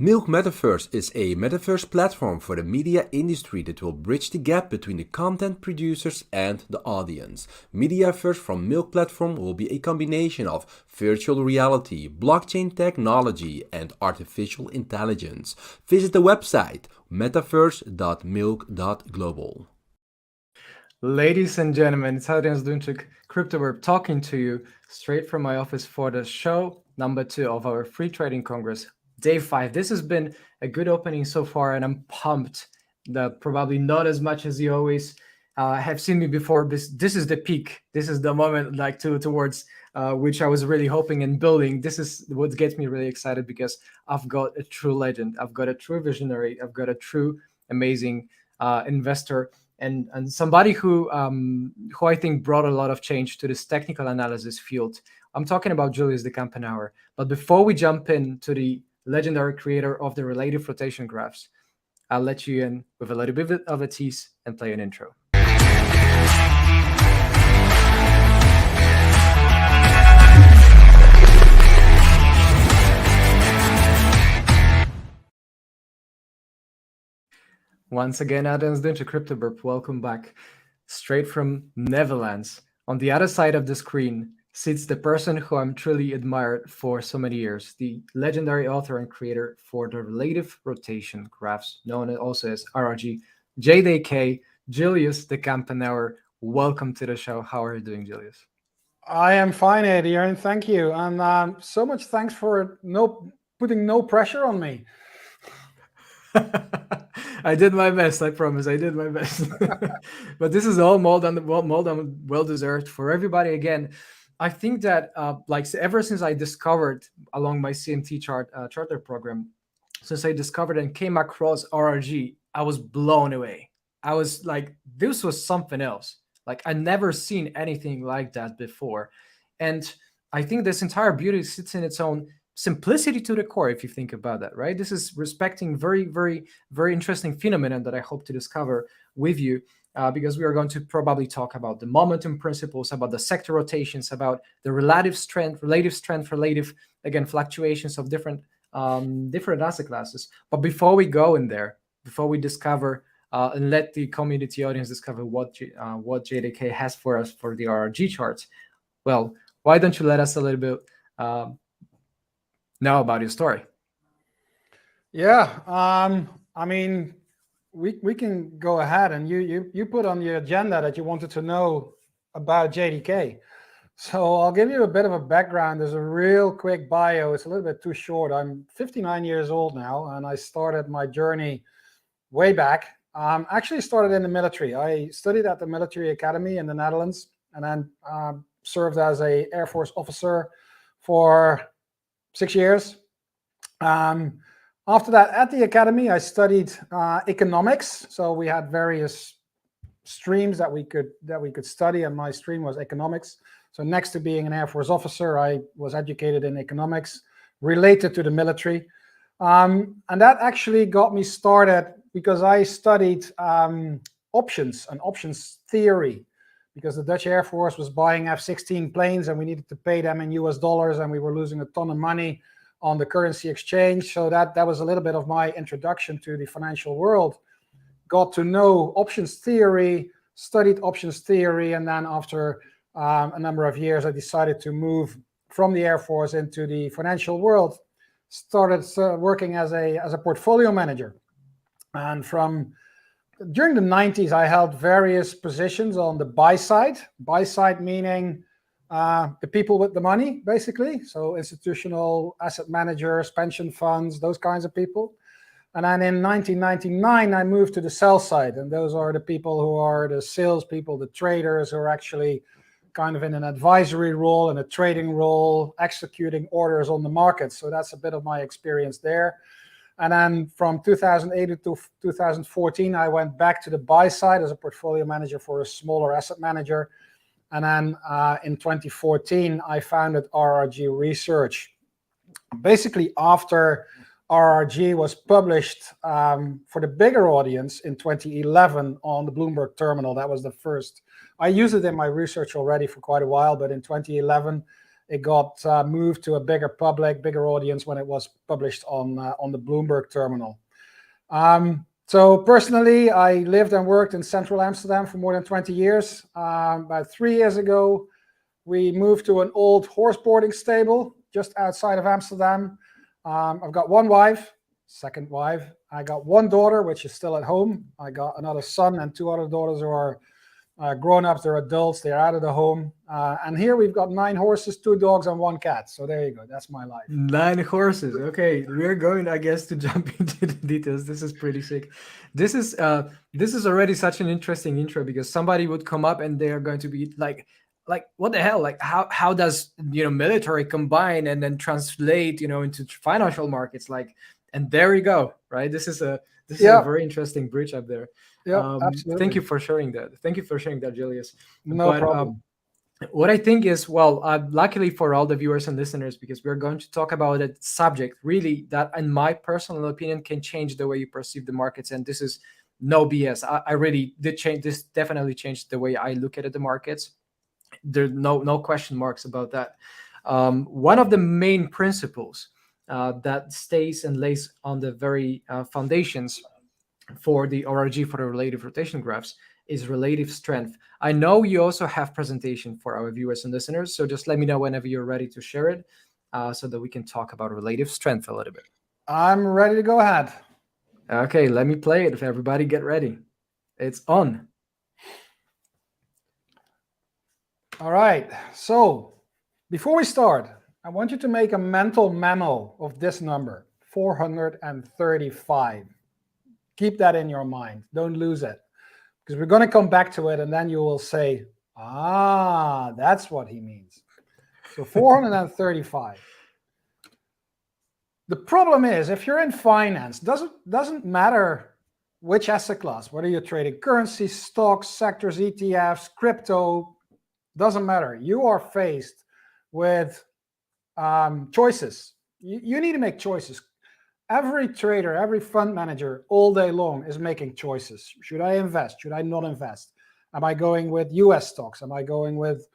Milk Metaverse is a metaverse platform for the media industry that will bridge the gap between the content producers and the audience. Mediaverse from Milk Platform will be a combination of virtual reality, blockchain technology, and artificial intelligence. Visit the website metaverse.milk.global. Ladies and gentlemen, it's Adrian Dunchik, CryptoWeb, talking to you straight from my office for the show number 2 of our Free Trading Congress, Day 5. This has been a good opening so far, and I'm pumped. Probably not as much as you always have seen me before. This is the peak. This is the moment, like towards which I was really hoping and building. This is what gets me really excited because I've got a true legend. I've got a true visionary. I've got a true amazing investor. And somebody who I think brought a lot of change to this technical analysis field. I'm talking about Julius the Campanauer. But before we jump into the legendary creator of the relative rotation graphs, I'll let you in with a little bit of a tease and play an intro. Once again, Adams Dunch, CryptoBurp, welcome back. Straight from Netherlands. On the other side of the screen sits the person who I'm truly admired for so many years, the legendary author and creator for the relative rotation graphs, known also as RRG, JDK, Julius the Campanauer. Welcome to the show. How are you doing, Julius? I am fine, Adrian. Thank you. And so much thanks for putting no pressure on me. I did my best. I promise. I did my best. But this is all well deserved for everybody. Again, I think that ever since I discovered along my CMT charter program, since I discovered and came across RRG, I was blown away. I was like, this was something else. Like I never seen anything like that before. And I think this entire beauty sits in its own simplicity to the core, if you think about that, right? This is respecting very, very, very interesting phenomenon that I hope to discover with you, because we are going to probably talk about the momentum principles, about the sector rotations, about the relative strength, again, fluctuations of different asset classes. But before we go in there, before we discover and let the community audience discover what JDK has for us for the RRG charts, well, why don't you let us a little bit know about your story? Yeah, I mean, we can go ahead, and you put on the agenda that you wanted to know about JDK. So I'll give you a bit of a background. There's a real quick bio. It's a little bit too short. I'm 59 years old now, and I started my journey way back. Actually started in the military. I studied at the military academy in the Netherlands, and then served as an Air Force officer for 6 years. After that, at the academy, I studied economics. So we had various streams that we could study, and my stream was economics. So next to being an Air Force officer, I was educated in economics related to the military. And that actually got me started because I studied options and options theory, because the Dutch Air Force was buying F-16 planes and we needed to pay them in US dollars, and we were losing a ton of money on the currency exchange. So that was a little bit of my introduction to the financial world. Got to know options theory, studied options theory, and then after a number of years, I decided to move from the Air Force into the financial world. Started working as a portfolio manager. And during the 90s, I held various positions on the buy side meaning the people with the money, basically. So institutional asset managers, pension funds, those kinds of people. And then in 1999, I moved to the sell side. And those are the people who are the salespeople, the traders, who are actually kind of in an advisory role and a trading role, executing orders on the market. So that's a bit of my experience there. And then from 2008 to 2014, I went back to the buy side as a portfolio manager for a smaller asset manager. And then in 2014, I founded RRG Research. Basically, after RRG was published for the bigger audience in 2011 on the Bloomberg terminal, that was the first. I used it in my research already for quite a while, but in 2011, it got moved to a bigger bigger audience when it was published on the Bloomberg terminal. So personally, I lived and worked in central Amsterdam for more than 20 years. About 3 years ago, we moved to an old horse boarding stable just outside of Amsterdam. I've got one wife, second wife. I got one daughter, which is still at home. I got another son and two other daughters who are grown-ups. They're adults. They're out of the home. And here we've got 9 horses, 2 dogs, and 1 cat. So there you go. That's my life. 9 horses. Okay, we're going, I guess, to jump into the details. This is pretty sick. This is already such an interesting intro, because somebody would come up and they are going to be like what the hell? Like how does military combine and then translate into financial markets? Like, and there we go. Right. This is a very interesting bridge up there. Yeah, absolutely. Thank you for sharing that. Thank you for sharing that, Julius. No problem. What I think is, luckily for all the viewers and listeners, because we're going to talk about a subject really that, in my personal opinion, can change the way you perceive the markets. And this is no BS. I really did change. This definitely changed the way I look at the markets. There's no question marks about that. One of the main principles that stays and lays on the very foundations for the ORG, for the relative rotation graphs, is relative strength. I know you also have presentation for our viewers and listeners, so just let me know whenever you're ready to share it, so that we can talk about relative strength a little bit. I'm ready to go ahead. Okay, let me play it. If everybody get ready, it's on. All right. So before we start, I want you to make a mental memo of this number, 435. Keep that in your mind. Don't lose it, because we're going to come back to it, and then you will say, that's what he means. So 435. The problem is, if you're in finance, doesn't matter which asset class, whether you're trading currencies, stocks, sectors, ETFs, crypto, doesn't matter. You are faced with choices. You need to make choices. Every trader, every fund manager all day long is making choices. Should I invest? Should I not invest? Am I going with US stocks? Am I going with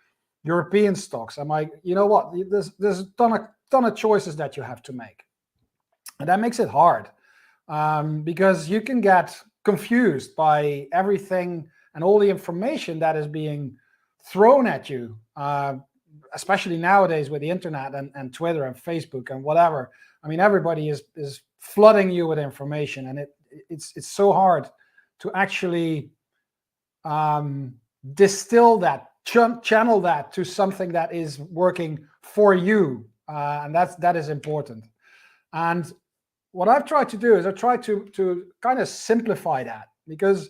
European stocks? Am I, there's a ton of choices that you have to make. And that makes it hard, because you can get confused by everything and all the information that is being thrown at you, especially nowadays with the internet and Twitter and Facebook and whatever. I mean, everybody is flooding you with information, and it's so hard to actually distill that, channel that to something that is working for you, and that is important. And what I've tried to do is I try to kind of simplify that, because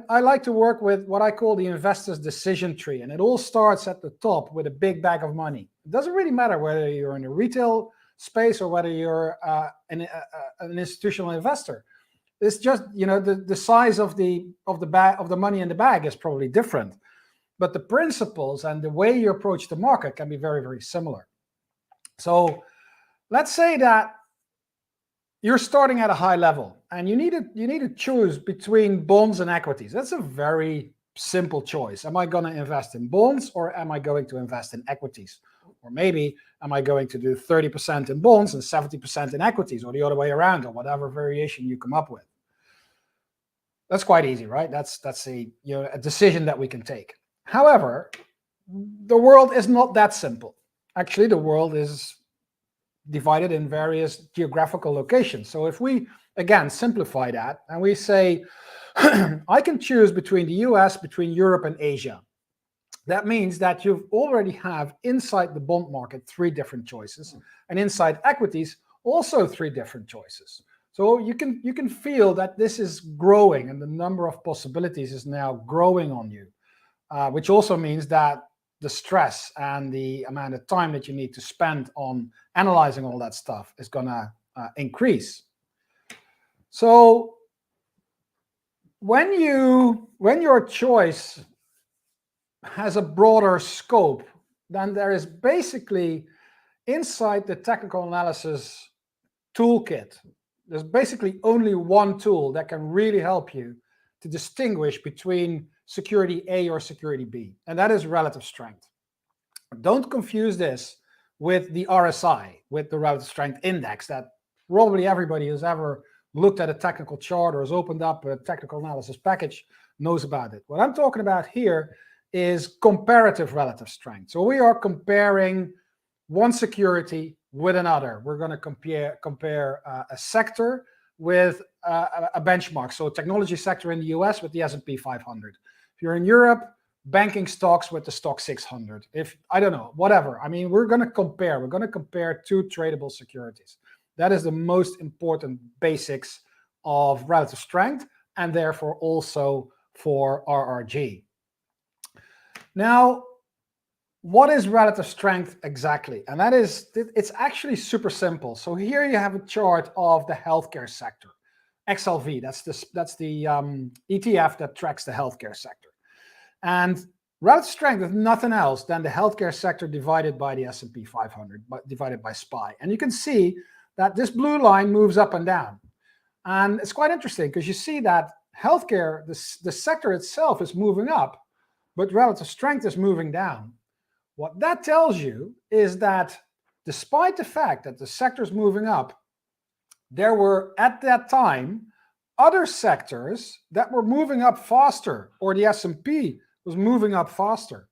I like to work with what I call the investor's decision tree, and it all starts at the top with a big bag of money. It doesn't really matter whether you're in a retail space or whether you're an institutional investor. It's just the size of the money in the bag is probably different, but the principles and the way you approach the market can be very, very similar. So let's say that you're starting at a high level and you need to choose between bonds and equities. That's a very simple choice. Am I going to invest in bonds, or am I going to invest in equities? Or maybe am I going to do 30% in bonds and 70% in equities, or the other way around, or whatever variation you come up with? That's quite easy, right? That's a decision that we can take. However, the world is not that simple. Actually, the world is divided in various geographical locations. So if we, again, simplify that and we say, I can choose between the US, between Europe and Asia. That means that you already have inside the bond market 3 different choices, and inside equities also 3 different choices. So you can feel that this is growing, and the number of possibilities is now growing on you, which also means that the stress and the amount of time that you need to spend on analyzing all that stuff is going to increase. So when your choice has a broader scope, then there is basically inside the technical analysis toolkit, there's basically only one tool that can really help you to distinguish between security A or security B, and that is relative strength. Don't confuse this with the RSI, with the relative strength index that probably everybody who's ever looked at a technical chart or has opened up a technical analysis package knows about it. What I'm talking about here is comparative relative strength. So we are comparing one security with another. We're going to compare a sector with a benchmark. So technology sector in the US with the S&P 500. If you're in Europe, banking stocks with the stock 600. If, I don't know, whatever. I mean, we're going to compare two tradable securities. That is the most important basics of relative strength, and therefore also for RRG. Now, what is relative strength exactly? And that is, it's actually super simple. So here you have a chart of the healthcare sector, XLV. That's the ETF that tracks the healthcare sector. And relative strength is nothing else than the healthcare sector divided by the S&P 500, divided by SPY. And you can see that this blue line moves up and down. And it's quite interesting because you see that healthcare, the sector itself is moving up, but relative strength is moving down. What that tells you is that despite the fact that the sector is moving up, there were at that time other sectors that were moving up faster, or the S&P was moving up faster.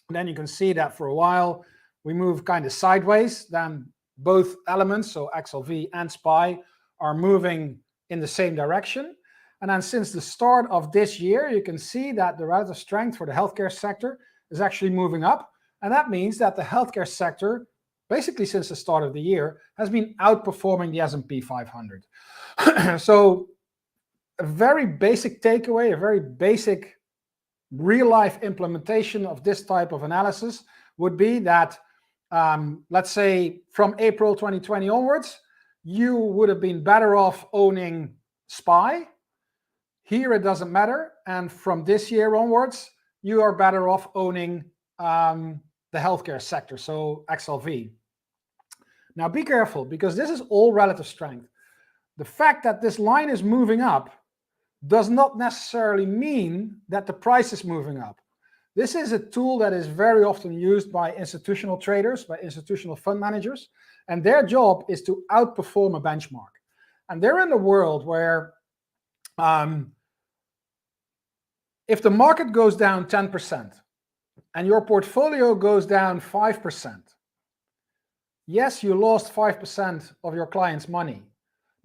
And then you can see that for a while we move kind of sideways. Then both elements, so XLV and SPY, are moving in the same direction. And then since the start of this year, you can see that the relative strength for the healthcare sector is actually moving up. And that means that the healthcare sector, basically since the start of the year, has been outperforming the S&P 500. So a very basic takeaway, a very basic real-life implementation of this type of analysis would be that, let's say from April 2020 onwards, you would have been better off owning SPY. Here it doesn't matter. And from this year onwards, you are better off owning the healthcare sector, so XLV. Now be careful, because this is all relative strength. The fact that this line is moving up does not necessarily mean that the price is moving up. This is a tool that is very often used by institutional traders, by institutional fund managers, and their job is to outperform a benchmark. And they're in a world where if the market goes down 10% and your portfolio goes down 5%, yes, you lost 5% of your client's money,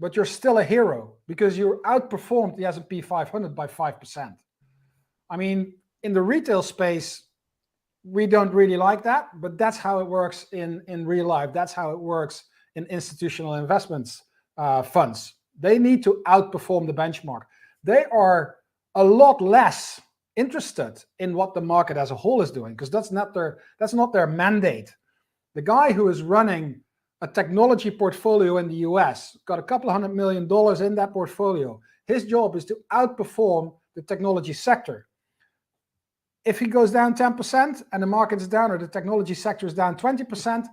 but you're still a hero because you outperformed the S&P 500 by 5%. I mean, in the retail space, we don't really like that, but that's how it works in real life. That's how it works in institutional investments funds. They need to outperform the benchmark. They are a lot less interested in what the market as a whole is doing, because that's not their mandate. The guy who is running a technology portfolio in the US, got a couple $100 million in that portfolio. His job is to outperform the technology sector. If he goes down 10% and the market is down, or the technology sector is down 20%,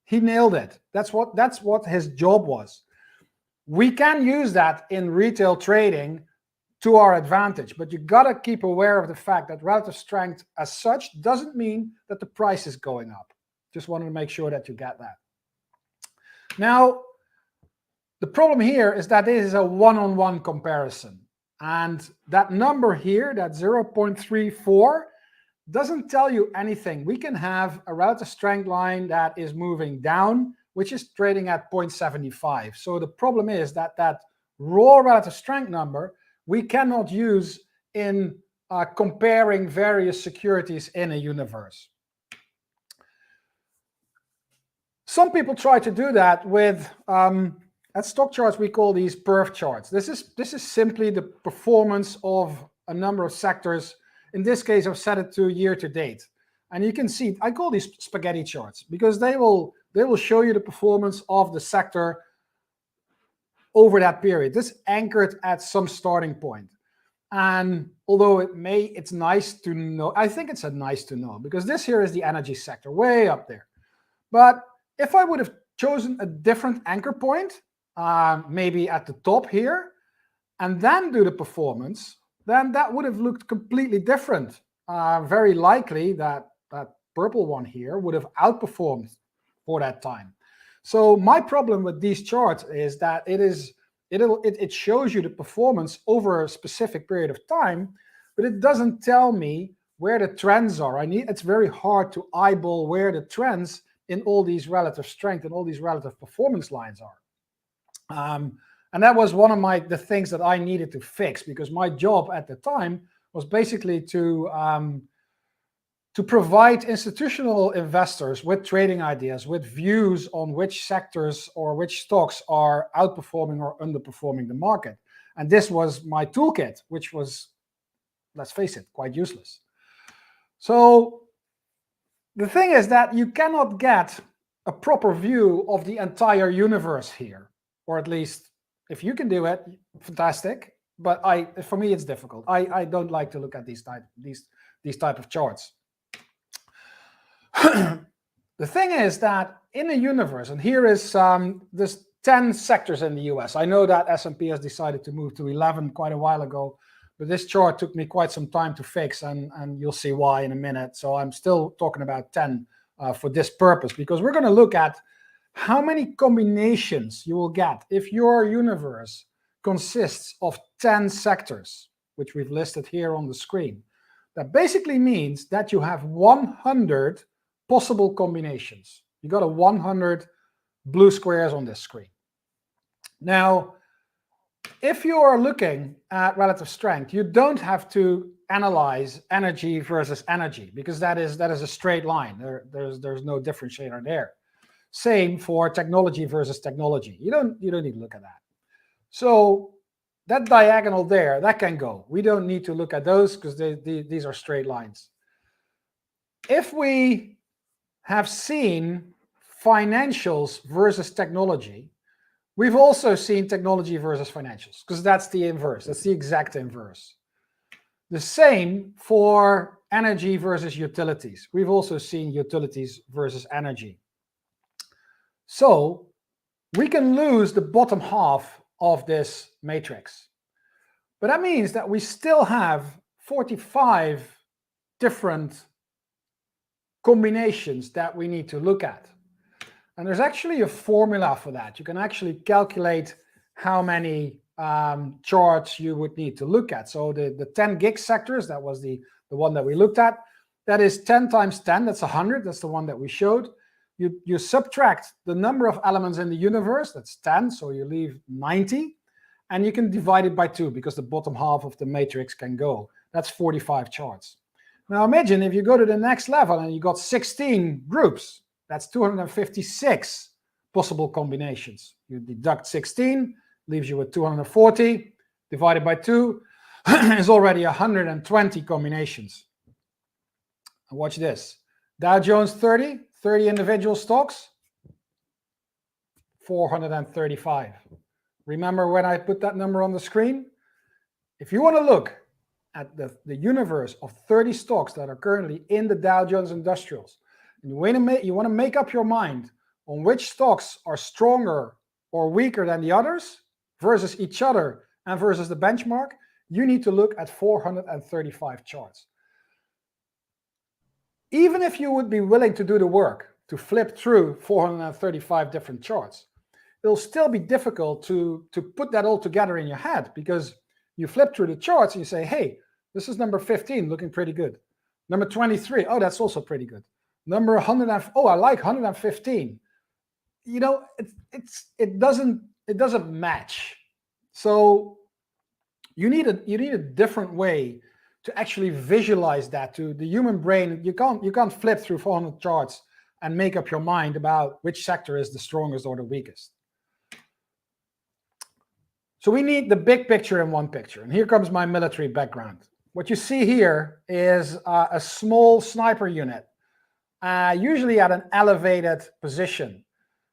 he nailed it. That's what his job was. We can use that in retail trading to our advantage, but you got to keep aware of the fact that relative strength as such doesn't mean that the price is going up. Just wanted to make sure that you get that. Now, the problem here is that this is a one-on-one comparison. And that number here, that 0.34, doesn't tell you anything. We can have a relative strength line that is moving down, which is trading at 0.75. So the problem is that that raw relative strength number, we cannot use in comparing various securities in a universe. Some people try to do that with, at stock charts, we call these perf charts. This is simply the performance of a number of sectors. In this case, I've set it to year to date. And you can see, I call these spaghetti charts because they will show you the performance of the sector over that period. This is anchored at some starting point. And although it's nice to know, I think it's a nice to know, because this here is the energy sector, way up there. But if I would have chosen a different anchor point, maybe at the top here, and then do the performance, then that would have looked completely different. Very likely that purple one here, would have outperformed for that time. So my problem with these charts is that it shows you the performance over a specific period of time, but it doesn't tell me where the trends are. It's very hard to eyeball where the trends in all these relative strength and all these relative performance lines are. And that was one of the things that I needed to fix, because my job at the time was basically to provide institutional investors with trading ideas, with views on which sectors or which stocks are outperforming or underperforming the market. And this was my toolkit, which was, let's face it, quite useless. So the thing is that you cannot get a proper view of the entire universe here, or at least if you can do it, fantastic. But for me, it's difficult. I don't like to look at these type of charts. The thing is that in the universe, and here is there's 10 sectors in the US. I know that S&P has decided to move to 11 quite a while ago, but this chart took me quite some time to fix, and you'll see why in a minute. So I'm still talking about 10 for this purpose, because we're going to look at how many combinations you will get if your universe consists of 10 sectors, which we've listed here on the screen. That basically means that you have 100 possible combinations. You got 100 blue squares on this screen. Now, if you are looking at relative strength, you don't have to analyze energy versus energy, because that is a straight line. There's no differentiator there. Same for technology versus technology. You don't need to look at that. So that diagonal there, that can go. We don't need to look at those because these are straight lines. If we have seen financials versus technology, we've also seen technology versus financials, because that's the inverse. That's the exact inverse. The same for energy versus utilities. We've also seen utilities versus energy. So we can lose the bottom half of this matrix. But that means that we still have 45 different combinations that we need to look at. And there's actually a formula for that. You can actually calculate how many charts you would need to look at. So the 10 gig sectors, that was the one that we looked at. That is 10 times 10, that's 100. That's the one that we showed. You subtract the number of elements in the universe, that's 10, so you leave 90. And you can divide it by 2, because the bottom half of the matrix can go. That's 45 charts. Now imagine if you go to the next level and you got 16 groups. That's 256 possible combinations. You deduct 16, leaves you with 240, divided by 2 is already 120 combinations. And watch this. Dow Jones 30 individual stocks, 435. Remember when I put that number on the screen? If you want to look at the universe of 30 stocks that are currently in the Dow Jones Industrials, and you want to make up your mind on which stocks are stronger or weaker than the others versus each other and versus the benchmark, you need to look at 435 charts. Even if you would be willing to do the work to flip through 435 different charts, it'll still be difficult to put that all together in your head, because you flip through the charts and you say, hey, this is number 15, looking pretty good. Number 23, oh, that's also pretty good. Number 100, oh, I like 115. You know, it doesn't match. So you need a different way to actually visualize that. To the human brain, you can't flip through 400 charts and make up your mind about which sector is the strongest or the weakest. So we need the big picture in one picture. And here comes my military background. What you see here is a small sniper unit, usually at an elevated position.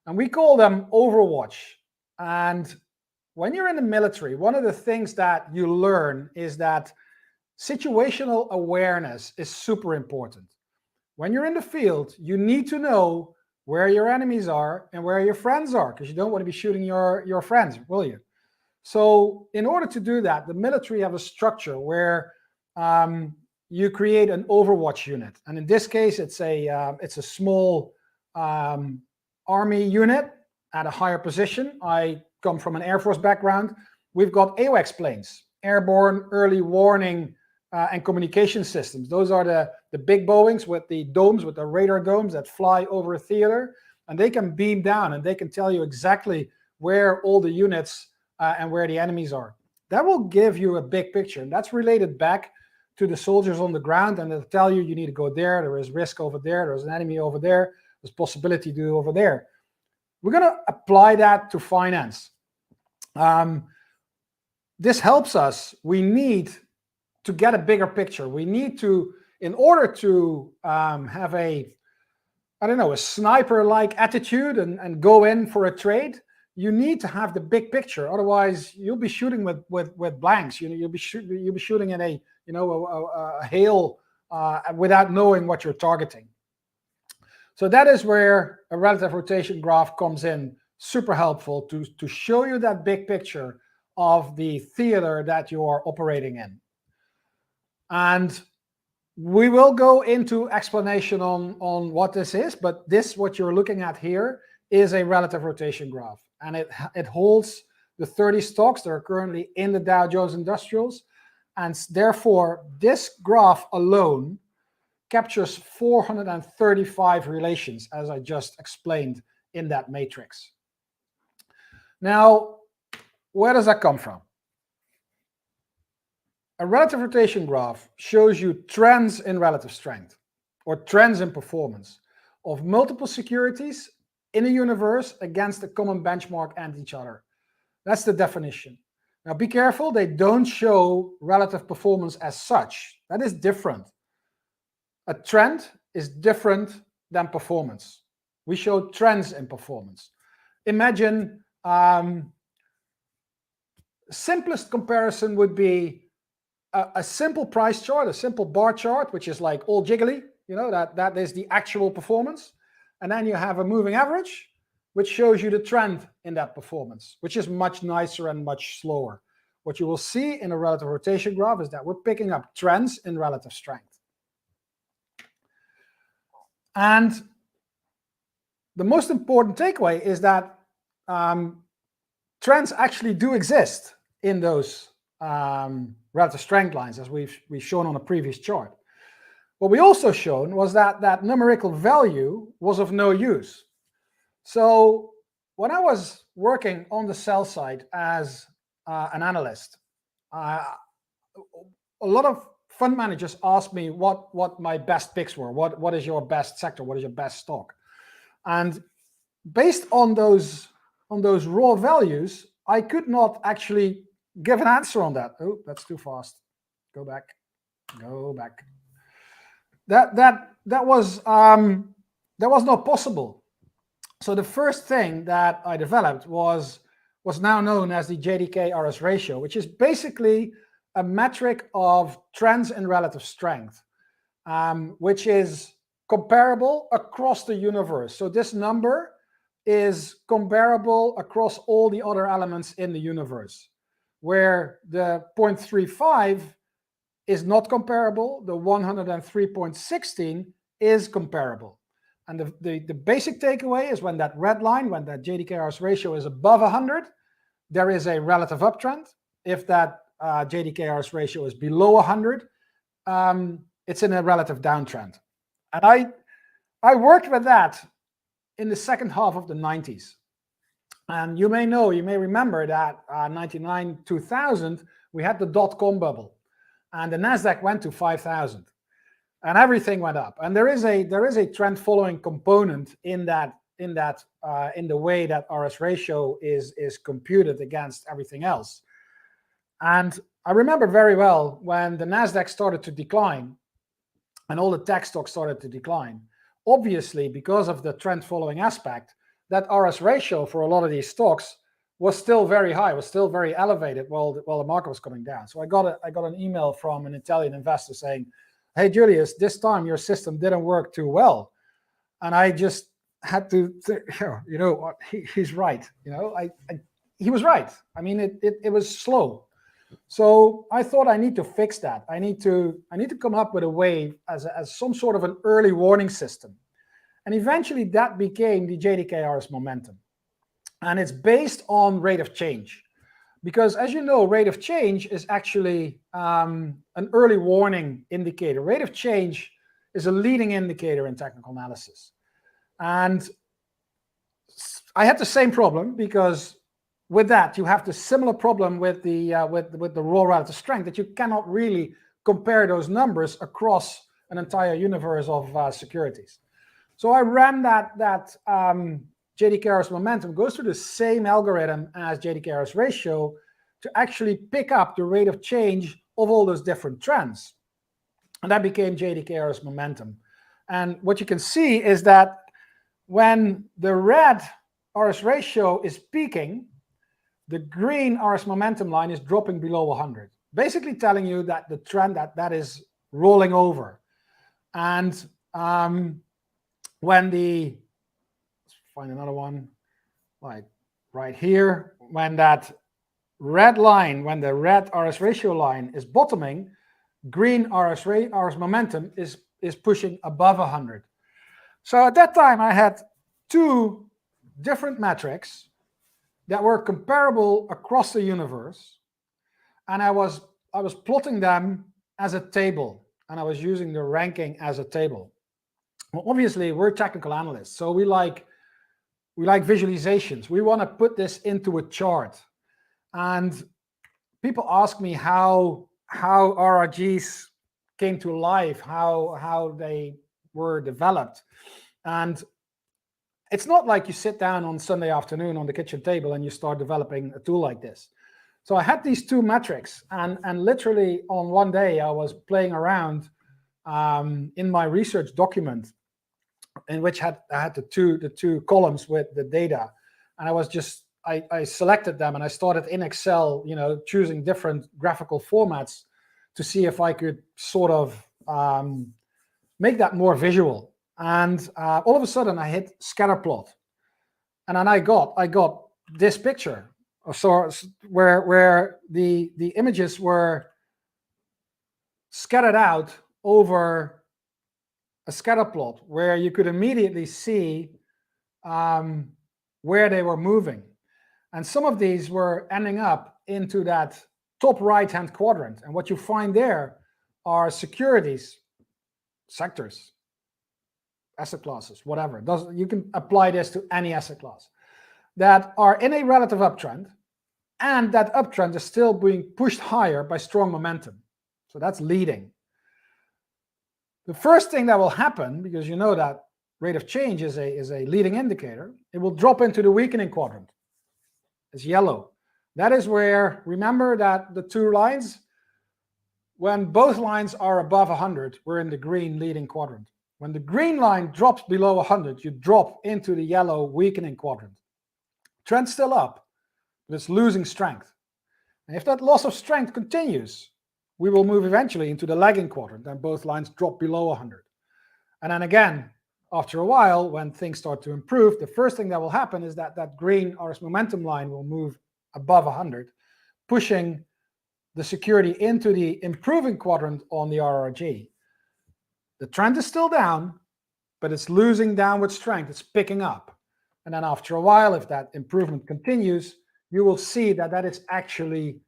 And we call them Overwatch. And when you're in the military, one of the things that you learn is that situational awareness is super important. When you're in the field, you need to know where your enemies are and where your friends are, because you don't want to be shooting your friends, will you? So in order to do that, the military have a structure where you create an overwatch unit. And in this case, it's a small army unit at a higher position. I come from an Air Force background. We've got AWACS planes, airborne early warning and communication systems. Those are the big Boeings with the domes, with the radar domes that fly over a theater, and they can beam down and they can tell you exactly where all the units and where the enemies are. That will give you a big picture, and that's related back to the soldiers on the ground, and they'll tell you, you need to go there is risk over there, there's an enemy over there, there's possibility to do over there. We're going to apply that to finance. This helps us. We need to get a bigger picture. We need to, in order to have a sniper-like attitude and go in for a trade, you need to have the big picture. Otherwise, you'll be shooting with blanks. You'll be shooting in a hail without knowing what you're targeting. So that is where a relative rotation graph comes in, super helpful to show you that big picture of the theater that you are operating in. And we will go into explanation on what this is, but what you're looking at here is a relative rotation graph, and it holds the 30 stocks that are currently in the Dow Jones Industrials, and therefore this graph alone captures 435 relations, as I just explained in that matrix. Now, where does that come from? A relative rotation graph shows you trends in relative strength or trends in performance of multiple securities in a universe against a common benchmark and each other. That's the definition. Now be careful, they don't show relative performance as such. That is different. A trend is different than performance. We show trends in performance. Imagine simplest comparison would be a simple price chart, a simple bar chart, which is like all jiggly, that is the actual performance. And then you have a moving average, which shows you the trend in that performance, which is much nicer and much slower. What you will see in a relative rotation graph is that we're picking up trends in relative strength. And the most important takeaway is that trends actually do exist in those relative strength lines, as we've shown on a previous chart. What we also shown was that numerical value was of no use. So when I was working on the sell side as an analyst, a lot of fund managers asked me what my best picks were. What is your best sector? What is your best stock? And based on those raw values, I could not actually give an answer on that. Oh, that's too fast. Go back. Go back. That was not possible. So the first thing that I developed was now known as the JDK-RS ratio, which is basically a metric of trends in relative strength, which is comparable across the universe. So this number is comparable across all the other elements in the universe, where the 0.35 is not comparable, the 103.16 is comparable. And the basic takeaway is when that red line, when that JDK-RS ratio is above 100, there is a relative uptrend. If that JDK-RS ratio is below 100, it's in a relative downtrend. And I worked with that in the second half of the 90s. And you may remember that 99, 2000, we had the dot-com bubble, and the Nasdaq went to 5,000, and everything went up. And there is a trend following component in the way that RS ratio is computed against everything else. And I remember very well when the Nasdaq started to decline, and all the tech stocks started to decline. Obviously, because of the trend following aspect, that RS ratio for a lot of these stocks was still very high, was still very elevated while the market was coming down. So I got an email from an Italian investor saying, "Hey Julius, this time your system didn't work too well." And I just had to think, he's right. He was right. I mean, it was slow. So I thought I need to fix that. I need to come up with a way as some sort of an early warning system. And eventually that became the JDK-RS momentum. And it's based on rate of change. Because as you know, rate of change is actually an early warning indicator. Rate of change is a leading indicator in technical analysis. And I had the same problem, because with that you have the similar problem with the raw relative strength, that you cannot really compare those numbers across an entire universe of securities. So I ran that JDK-RS momentum, goes through the same algorithm as JDK-RS ratio to actually pick up the rate of change of all those different trends. And that became JDK-RS momentum. And what you can see is that when the red RS ratio is peaking, the green RS momentum line is dropping below 100, basically telling you that the trend that is rolling over. And when let's find another one, like right here, when that red line, when the red RS ratio line is bottoming, green RS momentum is pushing above 100. So at that time, I had two different metrics that were comparable across the universe, and I was plotting them as a table, and I was using the ranking as a table. Well, obviously, we're technical analysts, so we like visualizations. We want to put this into a chart, and people ask me how RRGs came to life, how they were developed. And it's not like you sit down on Sunday afternoon on the kitchen table and you start developing a tool like this. So I had these two metrics, and literally on one day I was playing around in my research document, in which I had the two columns with the data, and I selected them and I started in Excel, choosing different graphical formats to see if I could sort of make that more visual. And all of a sudden I hit scatter plot, and then I got this picture where the images were scattered out over a scatter plot, where you could immediately see where they were moving. And some of these were ending up into that top right-hand quadrant. And what you find there are securities, sectors, asset classes, whatever. You can apply this to any asset class that are in a relative uptrend, and that uptrend is still being pushed higher by strong momentum. So that's leading. The first thing that will happen, because you know that rate of change is a leading indicator, it will drop into the weakening quadrant. It's yellow. That is where, remember that the two lines, when both lines are above 100, we're in the green leading quadrant. When the green line drops below 100, you drop into the yellow weakening quadrant. Trend's still up, but it's losing strength. And if that loss of strength continues, we will move eventually into the lagging quadrant, and both lines drop below 100. And then again, after a while, when things start to improve, the first thing that will happen is that green RS momentum line will move above 100, pushing the security into the improving quadrant on the RRG. The trend is still down, but it's losing downward strength. It's picking up. And then after a while, if that improvement continues, you will see that is actually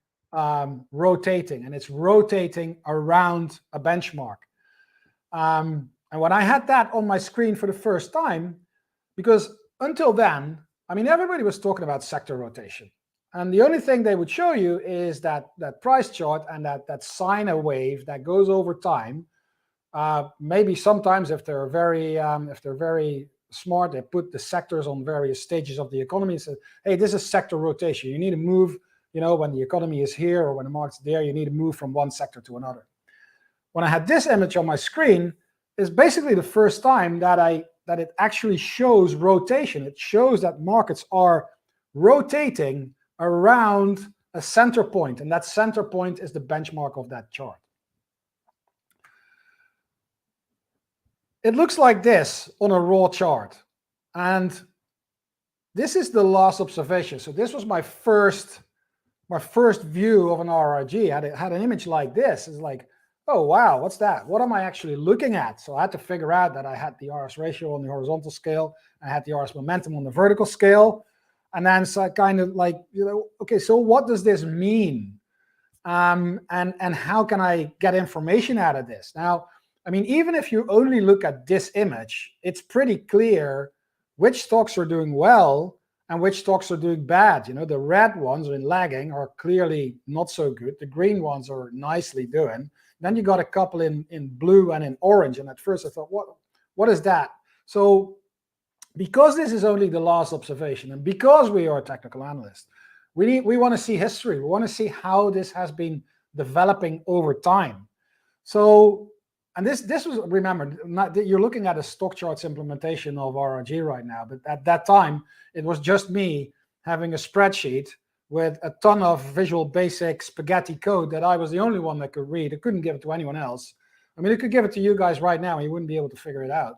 rotating, and it's rotating around a benchmark. And when I had that on my screen for the first time, because until then, everybody was talking about sector rotation. And the only thing they would show you is that price chart and that sine wave that goes over time. Maybe sometimes, if they're very smart, they put the sectors on various stages of the economy and say, hey, this is sector rotation. You need to move, when the economy is here or when the market's there, you need to move from one sector to another. When I had this image on my screen, is basically the first time that it actually shows rotation. It shows that markets are rotating around a center point, and that center point is the benchmark of that chart. It looks like this on a raw chart, and this is the last observation. So this was my first my first view of an RRG had an image like this. It's like, oh, wow, what's that? What am I actually looking at? So I had to figure out that I had the RS ratio on the horizontal scale. I had the RS momentum on the vertical scale. And then so I kind of like, okay, so what does this mean? And how can I get information out of this? Now, I mean, even if you only look at this image, it's pretty clear which stocks are doing well and which stocks are doing bad. The red ones in lagging are clearly not so good. The green ones are nicely doing. Then you got a couple in blue and in orange. And at first I thought, what is that? So because this is only the last observation, and because we are technical analysts, we want to see history. We want to see how this has been developing over time. So, and this was, remember, you're looking at a stock charts implementation of RRG right now, but at that time, it was just me having a spreadsheet with a ton of Visual Basic spaghetti code that I was the only one that could read. I couldn't give it to anyone else. I mean, I could give it to you guys right now, and you wouldn't be able to figure it out.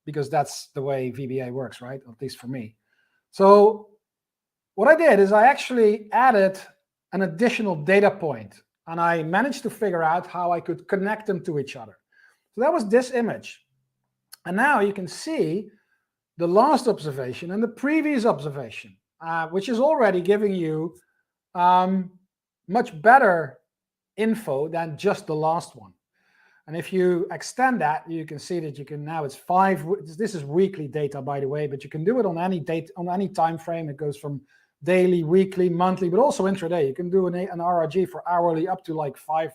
Because that's the way VBA works, right? At least for me. So what I did is I actually added an additional data point, and I managed to figure out how I could connect them to each other. So that was this image. And now you can see the last observation and the previous observation, which is already giving you much better info than just the last one. And if you extend that, you can see that you can now, it's 5, this is weekly data, by the way, but you can do it on any date, on any time frame. It goes from daily, weekly, monthly, but also intraday. You can do an RRG for hourly up to like 5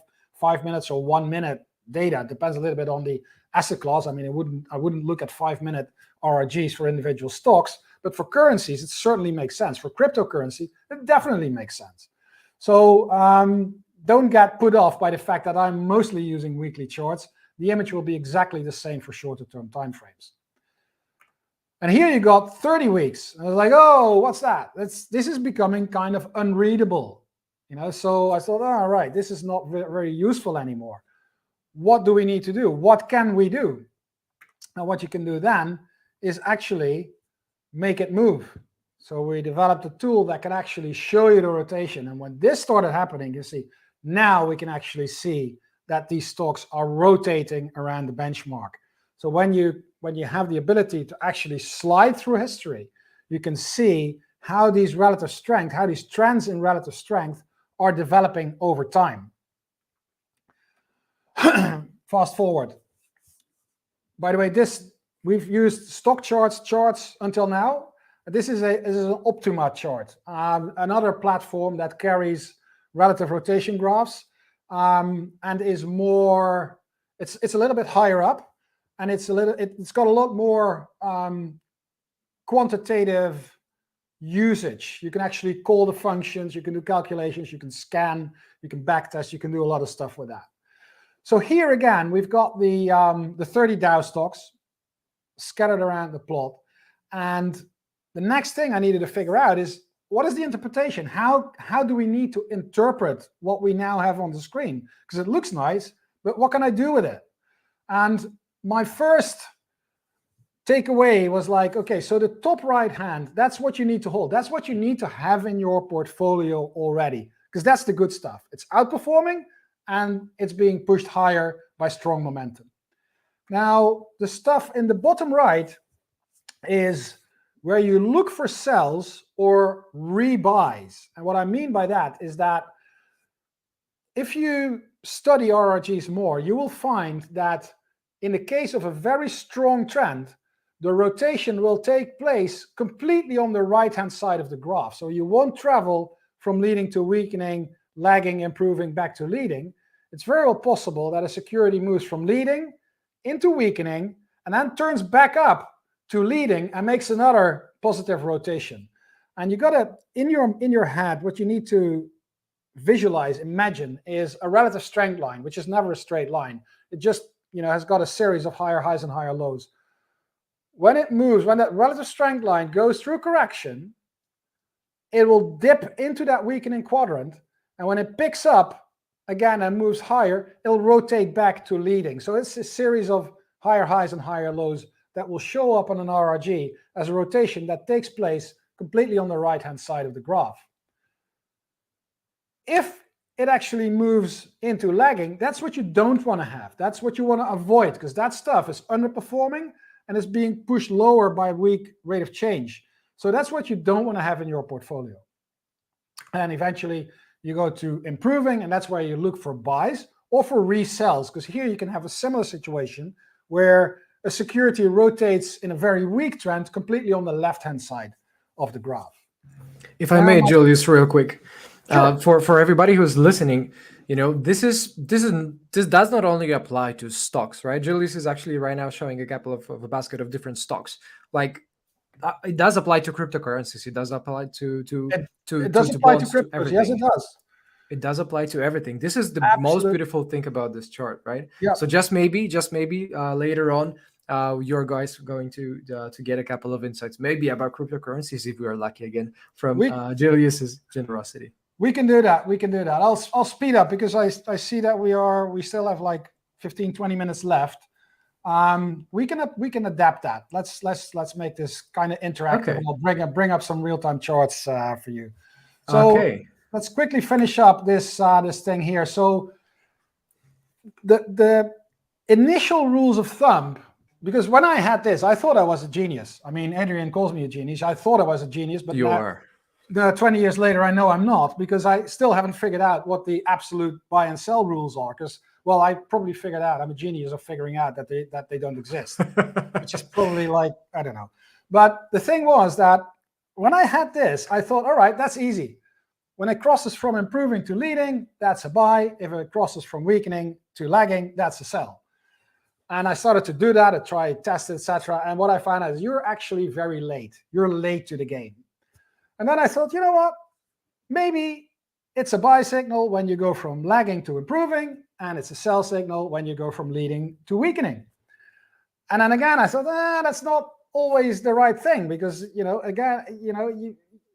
minutes or 1 minute data. It depends a little bit on the asset class. I mean, I wouldn't look at 5-minute RRGs for individual stocks, but for currencies, it certainly makes sense. For cryptocurrency, it definitely makes sense. So don't get put off by the fact that I'm mostly using weekly charts. The image will be exactly the same for shorter term time frames. And here you got 30 weeks. And I was like, oh, what's that? This is becoming kind of unreadable. So I thought, all right, this is not very useful anymore. What do we need to do? What can we do? Now, what you can do then is actually make it move. So we developed a tool that can actually show you the rotation. And when this started happening, you see, now we can actually see that these stocks are rotating around the benchmark. So when you have the ability to actually slide through history, you can see how these trends in relative strength are developing over time. Fast forward. By the way, we've used stock charts until now. This is an Optima chart, another platform that carries relative rotation graphs, and is more. It's a little bit higher up, and it's got a lot more quantitative usage. You can actually call the functions, you can do calculations, you can scan, you can backtest, you can do a lot of stuff with that. So here again, we've got the 30 Dow stocks scattered around the plot, and the next thing I needed to figure out is, what is the interpretation? How do we need to interpret what we now have on the screen? Because it looks nice, but what can I do with it? And my first takeaway was like, okay, so the top right hand, that's what you need to hold. That's what you need to have in your portfolio already, because that's the good stuff. It's outperforming and it's being pushed higher by strong momentum. Now, the stuff in the bottom right is where you look for sells or rebuys. And what I mean by that is that if you study RRGs more, you will find that in the case of a very strong trend, the rotation will take place completely on the right-hand side of the graph. So you won't travel from leading to weakening, lagging, improving, back to leading. It's very well possible that a security moves from leading into weakening and then turns back up to leading and makes another positive rotation. And you gotta, in your head, what you need to visualize, imagine, is a relative strength line, which is never a straight line. It just has got a series of higher highs and higher lows. When it moves, when that relative strength line goes through correction, it will dip into that weakening quadrant, and when it picks up again and moves higher, it'll rotate back to leading. So it's a series of higher highs and higher lows that will show up on an RRG as a rotation that takes place completely on the right-hand side of the graph. if it actually moves into lagging, that's what you don't want to have. That's what you want to avoid, because that stuff is underperforming and is being pushed lower by weak rate of change. So that's what you don't want to have in your portfolio. And eventually you go to improving, and that's where you look for buys or for resells, because here you can have a similar situation where a security rotates in a very weak trend completely on the left-hand side of the graph. If I may, Julius, real quick, Sure. for everybody who's listening, this does not only apply to stocks, right? Julius is actually right now showing a couple of a basket of different stocks. Like it does apply to cryptocurrencies. It does apply to it does apply to bonds, cryptos. to everything. Yes, it does. It does apply to everything. This is the most beautiful thing about this chart, right? Yeah. So just maybe later on, your guys are going to get a couple of insights, maybe about cryptocurrencies if we are lucky again from Julius's generosity. We can do that. We can do that. I'll speed up because I see that we still have like 15, 20 minutes left. We can adapt that. Let's make this kind of interactive. Okay. I'll bring up some real-time charts for you. So okay. Let's quickly finish up this thing here. So the initial rules of thumb, because when I had this, I thought I was a genius. I mean, Adrian calls me a genius. I thought I was a genius, but you are. 20 years later, I know I'm not, because I still haven't figured out what the absolute buy and sell rules are. Because, well, I probably figured out I'm a genius of figuring out that they don't exist, which is probably like, I don't know. But the thing was that when I had this, I thought, all right, that's easy. When it crosses from improving to leading, that's a buy. If it crosses from weakening to lagging, that's a sell. And I started to do that. I tried, tested, etc. And what I found out is you're actually very late. You're late to the game. And then I thought, you know what? Maybe it's a buy signal when you go from lagging to improving, and it's a sell signal when you go from leading to weakening. And then again, I thought, that's not always the right thing, because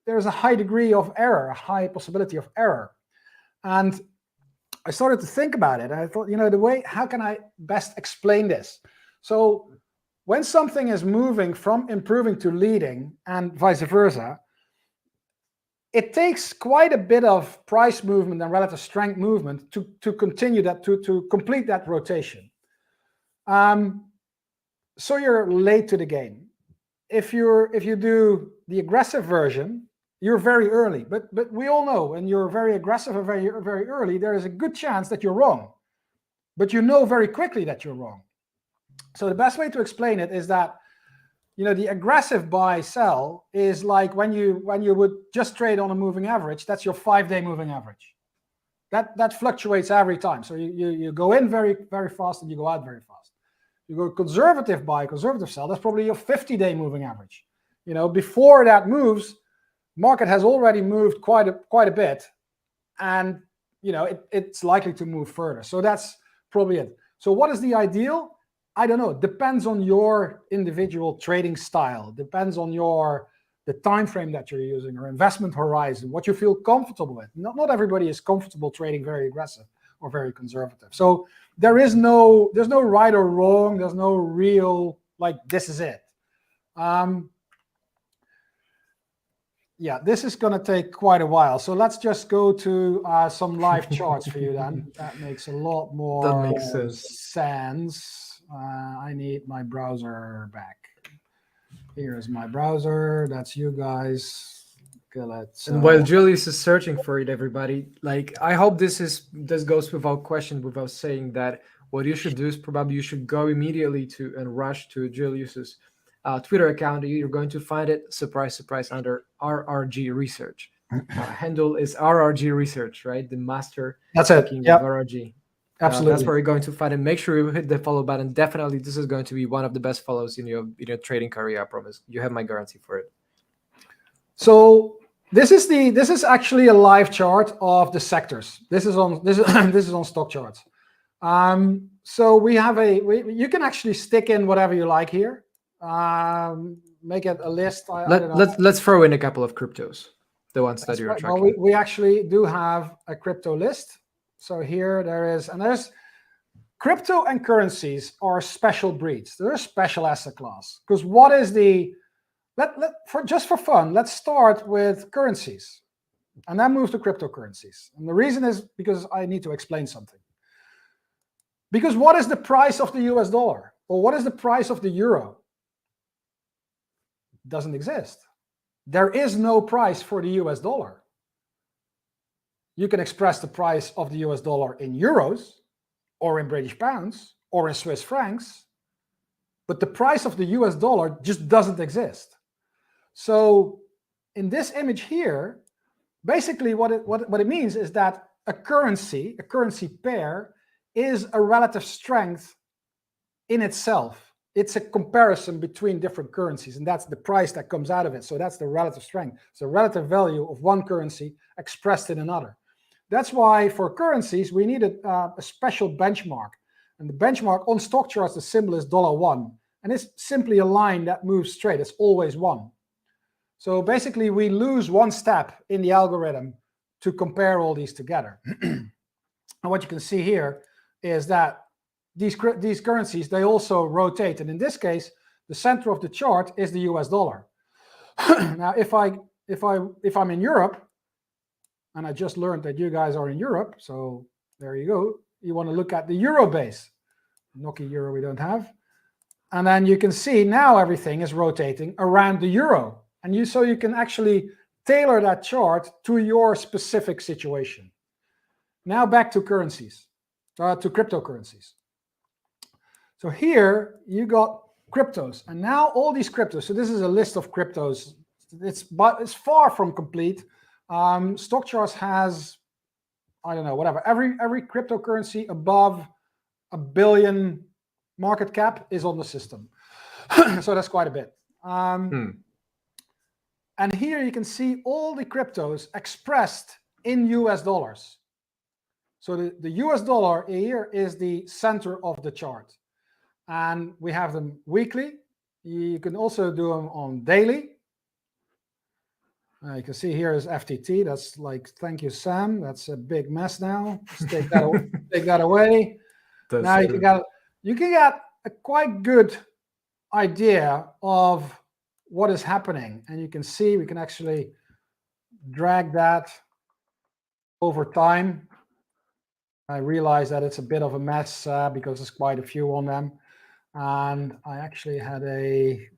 there's a high degree of error, a high possibility of error. And I started to think about it. And I thought, how can I best explain this? So when something is moving from improving to leading and vice versa, it takes quite a bit of price movement and relative strength movement to continue that, to complete that rotation. So you're late to the game. If you do the aggressive version, you're very early. But we all know when you're very aggressive or very early, there is a good chance that you're wrong. But you know very quickly that you're wrong. So the best way to explain it is that the aggressive buy sell is like when you would just trade on a moving average. That's your 5-day moving average. That fluctuates every time. So you go in very, very fast and you go out very fast. You go conservative buy, conservative sell. That's probably your 50-day moving average. Before that moves, market has already moved quite a bit, and it's likely to move further. So that's probably it. So what is the ideal? I don't know. It depends on your individual trading style. It depends on the time frame that you're using, or investment horizon, what you feel comfortable with. Not everybody is comfortable trading very aggressive or very conservative. So there's no right or wrong. There's no real like this is it. Yeah, this is going to take quite a while. So let's just go to some live charts for you then. That makes a lot more sense. I need my browser back. Here's my browser. That's you guys. Okay, and while Julius is searching for it, everybody, I hope this goes without question, without saying that what you should do is probably you should go immediately and rush to Julius's Twitter account. You're going to find it, surprise, surprise, under RRG Research. Handle is RRG Research, right? The master. That's it. Yep. RRG. Absolutely. That's where you're going to find it. Make sure you hit the follow button. Definitely, this is going to be one of the best follows in your trading career. I promise. You have my guarantee for it. So this is actually a live chart of the sectors. This is on stock charts. So we have you can actually stick in whatever you like here. Make it a list. Let's throw in a couple of cryptos, the ones that you're tracking. Well, we actually do have a crypto list. So here there's crypto and currencies are special breeds. They're a special asset class. Because what is just for fun, let's start with currencies. And that moves to cryptocurrencies. And the reason is because I need to explain something. Because what is the price of the US dollar? Or what is the price of the euro? It doesn't exist. There is no price for the US dollar. You can express the price of the US dollar in euros, or in British pounds, or in Swiss francs, but the price of the US dollar just doesn't exist. So in this image here, basically what it means is that a currency pair, is a relative strength in itself. It's a comparison between different currencies, and that's the price that comes out of it. So that's the relative strength. It's the relative value of one currency expressed in another. That's why for currencies, we needed a special benchmark. And the benchmark on stock charts, the symbol is $1. And it's simply a line that moves straight. It's always 1. So basically, we lose one step in the algorithm to compare all these together. And what you can see here is that these currencies, they also rotate. And in this case, the center of the chart is the US dollar. Now, if I'm in Europe, and I just learned that you guys are in Europe, so there you go. You want to look at the euro base. Nokia euro we don't have. And then you can see now everything is rotating around the euro. And so you can actually tailor that chart to your specific situation. Now back to currencies, to cryptocurrencies. So here you got cryptos, and now all these cryptos. So this is a list of cryptos. It's far from complete. Stock charts has, I don't know, whatever. Every cryptocurrency above $1 billion market cap is on the system. So that's quite a bit. And here you can see all the cryptos expressed in US dollars. So the US dollar here is the center of the chart. And we have them weekly. You can also do them on daily. You can see here is FTT. That's like, thank you, Sam. That's a big mess now. Just take that, take that away. Now you can get a quite good idea of what is happening. And you can see we can actually drag that over time. I realize that it's a bit of a mess because there's quite a few on them. And I actually had a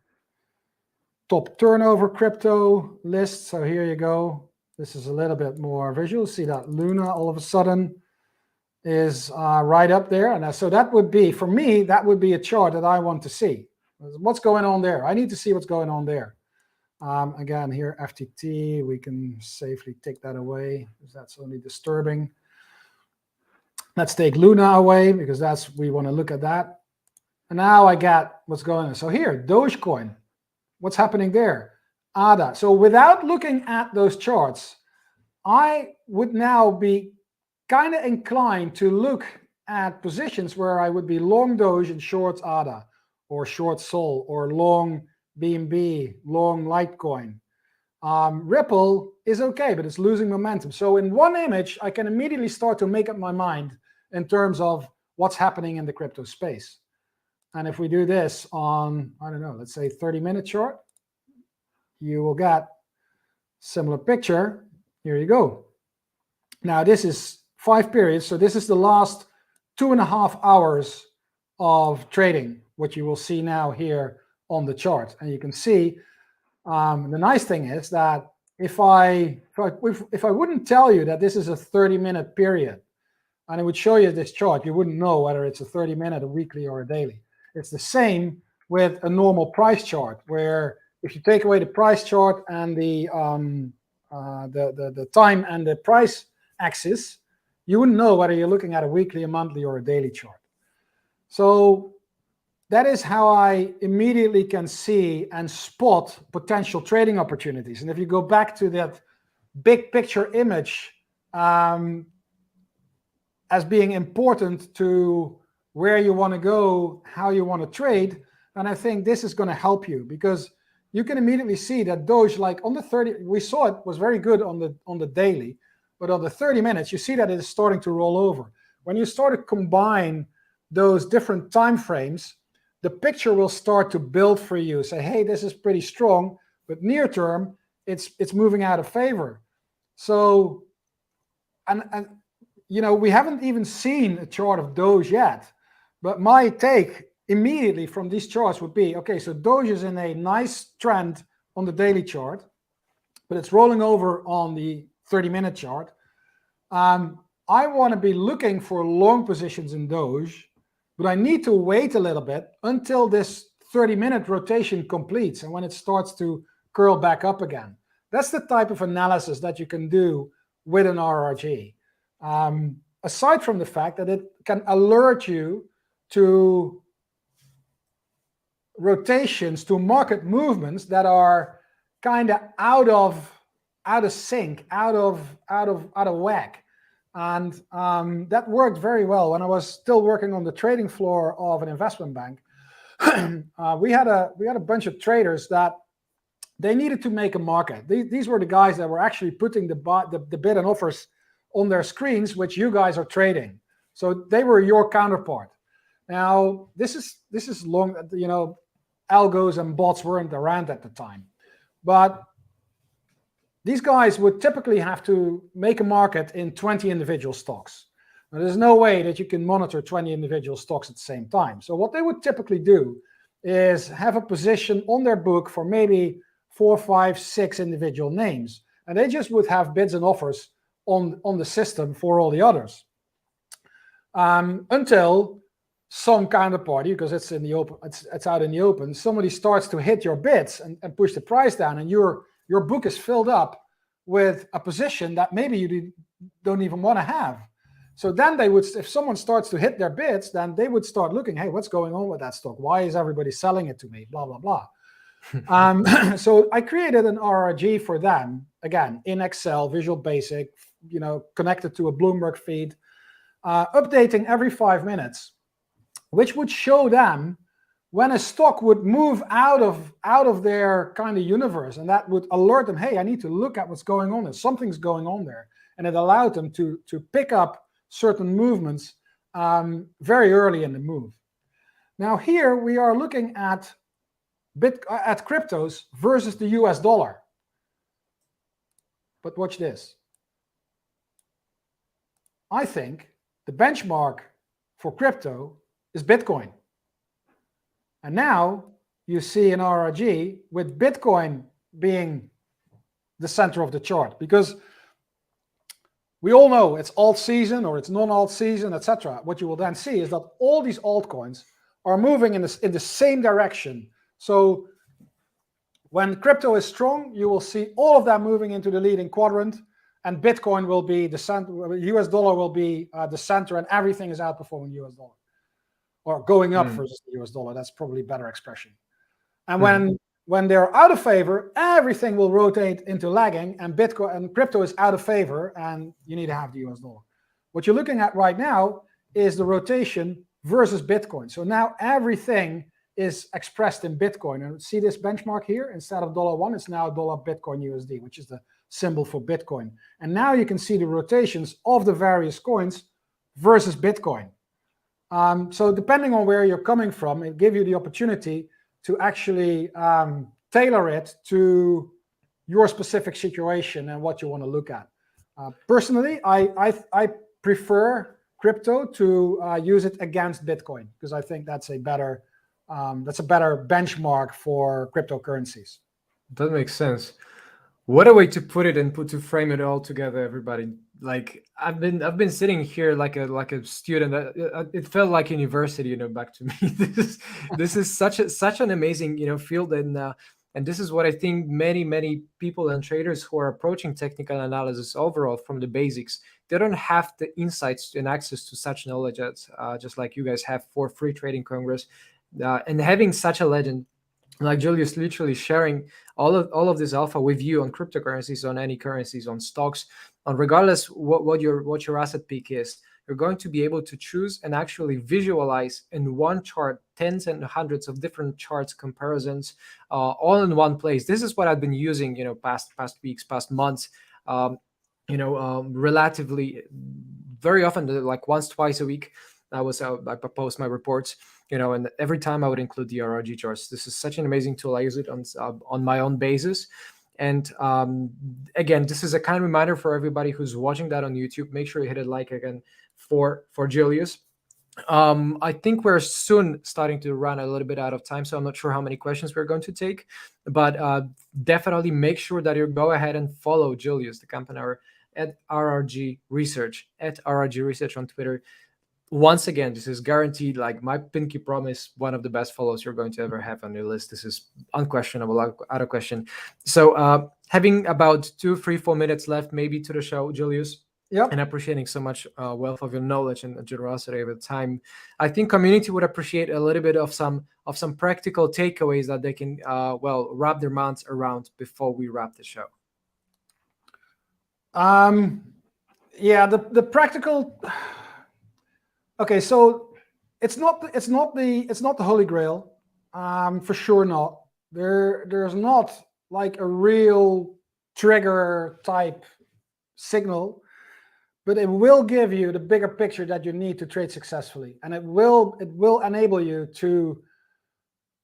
top turnover crypto list. So here you go. This is a little bit more visual. See that Luna all of a sudden is right up there. And so that would be, for me, that would be a chart that I want to see. What's going on there? I need to see what's going on there. Again, here, FTT, we can safely take that away because that's only disturbing. Let's take Luna away because we want to look at that. And now I got what's going on. So here, Dogecoin. What's happening there? ADA. So without looking at those charts, I would now be kind of inclined to look at positions where I would be long Doge and short ADA, or short Sol, or long BNB, long Litecoin. Ripple is okay, but it's losing momentum. So in one image, I can immediately start to make up my mind in terms of what's happening in the crypto space. And if we do this on, I don't know, let's say 30-minute chart, you will get similar picture. Here you go. Now this is 5 periods. So this is the last 2.5 hours of trading, which you will see now here on the chart. And you can see the nice thing is that if I wouldn't tell you that this is a 30-minute period, and it would show you this chart, you wouldn't know whether it's a 30-minute, a weekly, or a daily. It's the same with a normal price chart, where if you take away the price chart and the time and the price axis, you wouldn't know whether you're looking at a weekly, a monthly, or a daily chart. So that is how I immediately can see and spot potential trading opportunities. And if you go back to that big picture image as being important to where you want to go, how you want to trade, and I think this is going to help you because you can immediately see that Doge, like on the 30, we saw it was very good on the daily, but on the 30 minutes, you see that it is starting to roll over. When you start to combine those different time frames, the picture will start to build for you. Say, hey, this is pretty strong, but near term, it's moving out of favor. So, and we haven't even seen a chart of Doge yet, but my take immediately from these charts would be, okay, so Doge is in a nice trend on the daily chart, but it's rolling over on the 30-minute chart. I want to be looking for long positions in Doge, but I need to wait a little bit until this 30-minute rotation completes and when it starts to curl back up again. That's the type of analysis that you can do with an RRG. Aside from the fact that it can alert you to rotations, to market movements that are kind of out of sync, out of whack. And that worked very well when I was still working on the trading floor of an investment bank. We had a bunch of traders that they needed to make a market. These were the guys that were actually putting the bid and offers on their screens, which you guys are trading. So they were your counterpart. Now this is long. Algos and bots weren't around at the time, but these guys would typically have to make a market in 20 individual stocks. Now, there's no way that you can monitor 20 individual stocks at the same time. So what they would typically do is have a position on their book for maybe 4, 5, 6 individual names. And they just would have bids and offers on the system for all the others. Until some counterparty, because it's in the open, it's out in the open, somebody starts to hit your bids and push the price down, and your book is filled up with a position that maybe you don't even want to have. So then they would, if someone starts to hit their bids, then they would start looking, hey, what's going on with that stock? Why is everybody selling it to me? Blah, blah, blah. So I created an RRG for them, again, in Excel, Visual Basic, connected to a Bloomberg feed, updating every 5 minutes, which would show them when a stock would move out of their kind of universe, and that would alert them, hey, I need to look at what's going on, and something's going on there. And it allowed them to pick up certain movements very early in the move. Now here we are looking at cryptos versus the US dollar. But watch this. I think the benchmark for crypto is Bitcoin. And now you see an RRG with Bitcoin being the center of the chart, because we all know it's alt season or it's non-alt season, etc. What you will then see is that all these altcoins are moving in the same direction. So when crypto is strong, you will see all of that moving into the leading quadrant, and Bitcoin will be the center, US dollar will be the center, and everything is outperforming US dollar. Or going up versus the US dollar. That's probably a better expression. And when they're out of favor, everything will rotate into lagging, and Bitcoin and crypto is out of favor, and you need to have the US dollar. What you're looking at right now is the rotation versus Bitcoin. So now everything is expressed in Bitcoin. And see this benchmark here? Instead of $1, it's now $1 Bitcoin USD, which is the symbol for Bitcoin. And now you can see the rotations of the various coins versus Bitcoin. So depending on where you're coming from, it gives you the opportunity to actually tailor it to your specific situation and what you want to look at. Personally, I prefer crypto to use it against Bitcoin, because I think that's a better benchmark for cryptocurrencies. That makes sense. What a way to put it and to frame it all together, everybody. Like I've been sitting here like a student. It felt like university, back to me. This is such an amazing, field, and this is what I think many people and traders who are approaching technical analysis overall from the basics, they don't have the insights and access to such knowledge as just like you guys have for Free Trading Congress, and having such a legend like Julius literally sharing all of this alpha with you on cryptocurrencies, on any currencies, on stocks, on regardless what your asset peak is. You're going to be able to choose and actually visualize in one chart tens and hundreds of different charts, comparisons, all in one place. This is what I've been using, past weeks, past months, relatively very often, like once, twice a week. I post my reports, and every time I would include the RRG charts. This is such an amazing tool. I use it on my own basis. And again, this is a kind reminder for everybody who's watching that on YouTube. Make sure you hit a like again for Julius. I think we're soon starting to run a little bit out of time, so I'm not sure how many questions we're going to take, but definitely make sure that you go ahead and follow Julius, the company, at RRG Research, at RRG Research on Twitter. Once again, this is guaranteed, like my pinky promise, one of the best follows you're going to ever have on your list. This is unquestionable, out of question. So having about 2, 3, 4 minutes left maybe to the show, Julius. Yep. And appreciating so much wealth of your knowledge and generosity over time. I think community would appreciate a little bit of some practical takeaways that they can wrap their minds around before we wrap the show. Yeah, the practical. Okay, so it's not the Holy Grail, for sure not. There's not like a real trigger type signal, but it will give you the bigger picture that you need to trade successfully, and it will enable you to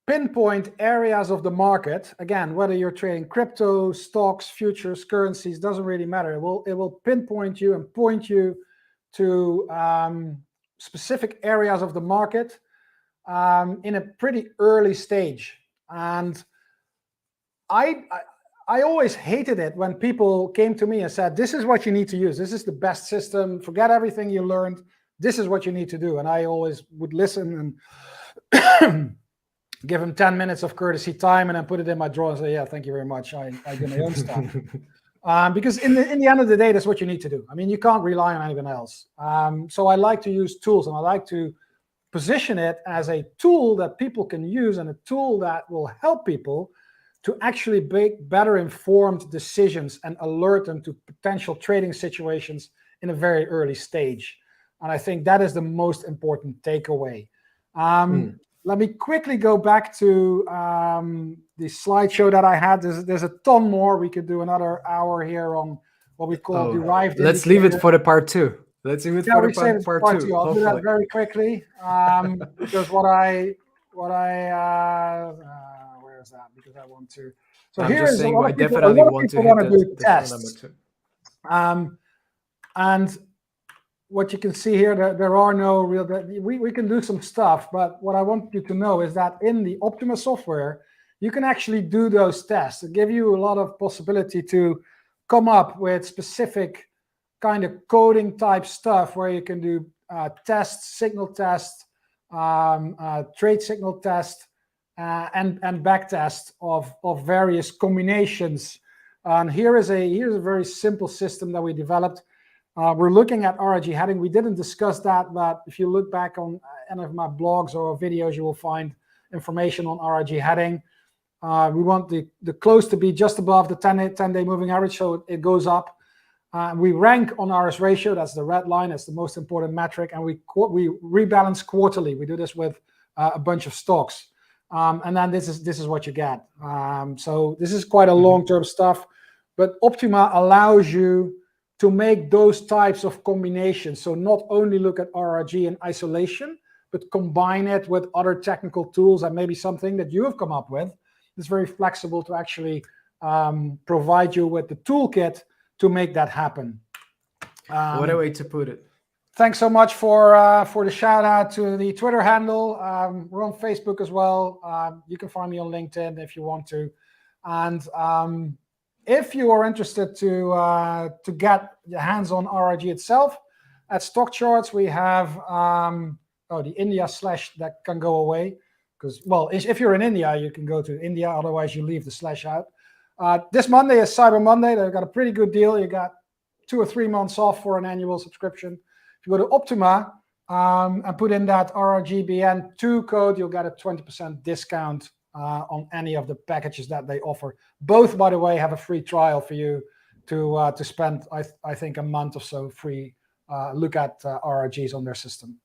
pinpoint areas of the market. Again, whether you're trading crypto, stocks, futures, currencies, doesn't really matter. It will pinpoint you and point you to specific areas of the market in a pretty early stage. And I always hated it when people came to me and said, this is what you need to use. This is the best system. Forget everything you learned. This is what you need to do. And I always would listen and give them 10 minutes of courtesy time and then put it in my drawer and say, yeah, thank you very much. I do my own stuff. Because in the end of the day, that's what you need to do. I mean, you can't rely on anyone else. So I like to use tools, and I like to position it as a tool that people can use and a tool that will help people to actually make better informed decisions and alert them to potential trading situations in a very early stage. And I think that is the most important takeaway. Let me quickly go back to the slideshow that I had. There's a ton more. We could do another hour here on what we call derived. Let's leave it for the part 2. Let's leave it for the part 2. I'll do that very quickly because where is that? Because I want to. So I'm here just is saying, a lot I of people, definitely want to want to do hit tests. And what you can see here, there are no real. We can do some stuff, but what I want you to know is that in the Optima software, you can actually do those tests. It gives you a lot of possibility to come up with specific kind of coding type stuff where you can do tests, signal test, trade signal test, and back test of various combinations. And here's a very simple system that we developed. We're looking at RRG heading. We didn't discuss that, but if you look back on any of my blogs or videos, you will find information on RRG heading. We want the close to be just above the 10-day moving average, so it goes up. We rank on RS ratio. That's the red line. That's the most important metric. And we rebalance quarterly. We do this with a bunch of stocks. And then this is what you get. So this is quite a long-term stuff. But Optima allows you to make those types of combinations. So not only look at RRG in isolation, but combine it with other technical tools and maybe something that you have come up with. It's very flexible to actually provide you with the toolkit to make that happen. What a way to put it. Thanks so much for the shout out to the Twitter handle. We're on Facebook as well. You can find me on LinkedIn if you want to. And if you are interested to get your hands on RRG itself, at Stock Charts we have the India / that can go away because, well, if you're in India, you can go to India. Otherwise, you leave the / out. This Monday is Cyber Monday. They've got a pretty good deal. You got 2 or 3 months off for an annual subscription. If you go to Optima and put in that RRGBN2 code, you'll get a 20% discount on any of the packages that they offer. Both, by the way, have a free trial for you to spend, I think, a month or so free. Look at RRGs on their system.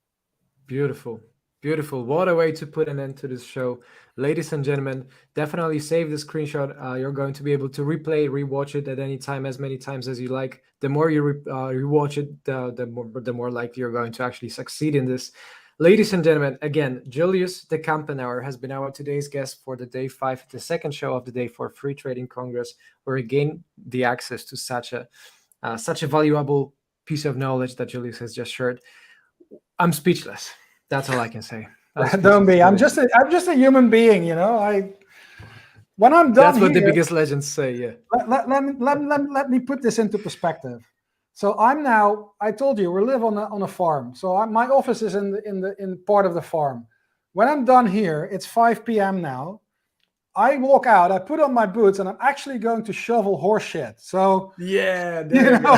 Beautiful. Beautiful. What a way to put an end to this show. Ladies and gentlemen, definitely save the screenshot. You're going to be able to rewatch it at any time, as many times as you like. The more you rewatch it, the more likely you're going to actually succeed in this. Ladies and gentlemen, again, Julius the Kampenauer has been our today's guest for the day 5, the second show of the day for Free Trading Congress, where we gain the access to such a valuable piece of knowledge that Julius has just shared. I'm speechless. That's all I can say. Don't be. I'm just a human being, When I'm done, that's what the biggest legends say. Yeah. Let me put this into perspective. So I told you, we live on a farm. So my office is in part of the farm. When I'm done here, it's 5 p.m. now. I walk out, I put on my boots, and I'm actually going to shovel horse shit. So yeah, there you go.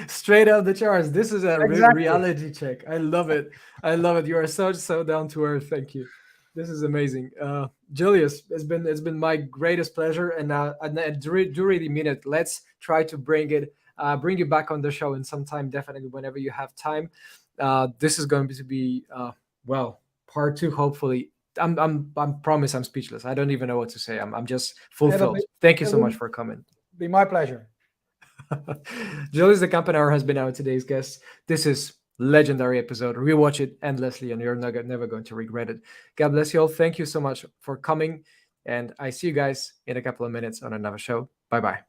Straight out the charts. This is a reality check. I love it. You are so down to earth. Thank you. This is amazing. Julius, it's been my greatest pleasure, and do really mean it. Let's try to bring you back on the show in some time, definitely whenever you have time. This is going to be part 2, hopefully. I'm promise I'm speechless. I don't even know what to say. I'm just fulfilled. Thank you so much for coming. Be my pleasure. Julius the Kampenauer has been our today's guest. This is legendary episode. Rewatch it endlessly and you're never going to regret it. God bless you all. Thank you so much for coming. And I see you guys in a couple of minutes on another show. Bye-bye.